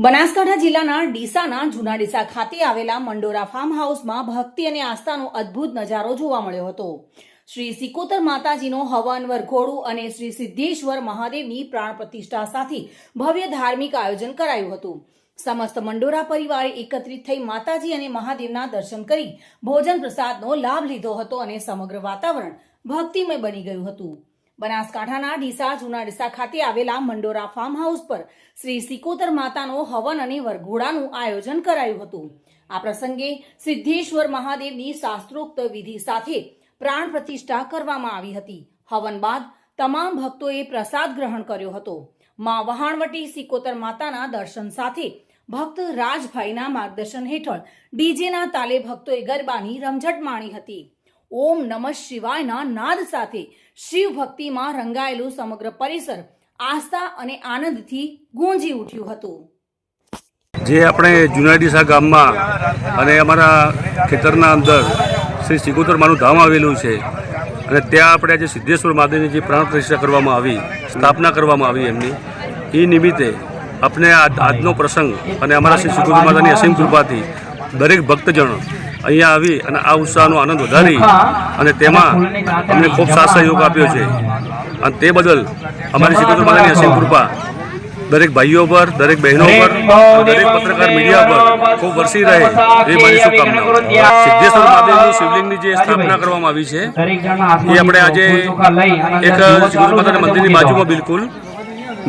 બનાસકાંઠા જિલ્લાના ડીસાના જૂના ડીસા ખાતે આવેલા મંડોરા ફાર્મ હાઉસમાં ભક્તિ અને આસ્થાનો અદ્ભુત નજારો જોવા મળ્યો હતો। શ્રી સિકોતર માતાજીનો હવન વરઘોડું અને શ્રી સિદ્ધેશ્વર મહાદેવની પ્રાણ પ્રતિષ્ઠા સાથે ભવ્ય ધાર્મિક આયોજન કરાયું હતું। સમસ્ત મંડોરા પરિવારે એકત્રિત થઈ માતાજી અને મહાદેવના દર્શન કરી ભોજન પ્રસાદનો લાભ લીધો હતો અને સમગ્ર વાતાવરણ ભક્તિમય બની ગયું હતું। બનાસકાંઠાના ડીસા જૂના ડીસા ખાતે આવેલા મંડોરા ફાર્મ હાઉસ પર શ્રી સિકોતર માતાનો હવન અને વરઘોડાનું આયોજન કરાયું હતું। આ પ્રસંગે સિદ્ધેશ્વર મહાદેવની શાસ્ત્રોક્ત વિધિ સાથે પ્રાણ પ્રતિષ્ઠા કરવામાં આવી હતી। હવન બાદ તમામ ભક્તોએ પ્રસાદ ગ્રહણ કર્યો હતો। માં વહાણવટી સિકોતર માતાના દર્શન સાથે ભક્ત રાજભાઈના માર્ગદર્શન હેઠળ ડીજેના તાલે ભક્તોએ ગરબાની રમઝટ માણી હતી। ઓમ નમઃ શિવાયના નાદ સાથે શિવ ભક્તિમાં રંગાયેલું સમગ્ર પરિસર આસ્થા અને આનંદથી ગુંજી ઉઠ્યું હતું। જે આપણે જૂના ડીસા ગામમાં અને અમારા ખેતરના અંદર શ્રી સિકોતર માનું ધામ આવેલું છે અને ત્યાં આપણે આજે સિદ્ધેશ્વર મહાદેવની જે પ્રાણ પ્રતિષ્ઠા કરવામાં આવી, સ્થાપના કરવામાં આવી એમની, એ નિમિત્તે આપણે આજનો પ્રસંગ અને અમારા શ્રી સિકોતર માતાની અસીમ કૃપાથી દરેક ભક્તજનો અહીંયા આવી અને આ ઉત્સાહનો આનંદ વધારી અને તેમાં અમને ખૂબ સાથ સહયોગ આપ્યો છે અને તે બદલ અમારી સિકોતર માતાની અસીમ કૃપા દરેક ભાઈઓ પર, દરેક બહેનો પર, દરેક પત્રકાર મીડિયા પર ખૂબ વરસી રહે એ મારી શુભકામનાઓ। સિદ્ધેશ્વર મહાદેવનું શિવલિંગની જે સ્થાપના કરવામાં આવી છે એ આપણે આજે એક સિકોતર માતાના મંદિરની બાજુમાં બિલકુલ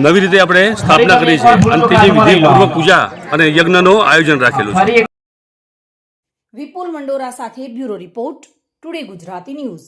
નવી રીતે આપણે સ્થાપના કરી છે અને તેની વિધિપૂર્વક પૂજા અને યજ્ઞનું આયોજન રાખેલું છે। વિપુલ મંડોરા સાથે bureau report, today Gujarati news.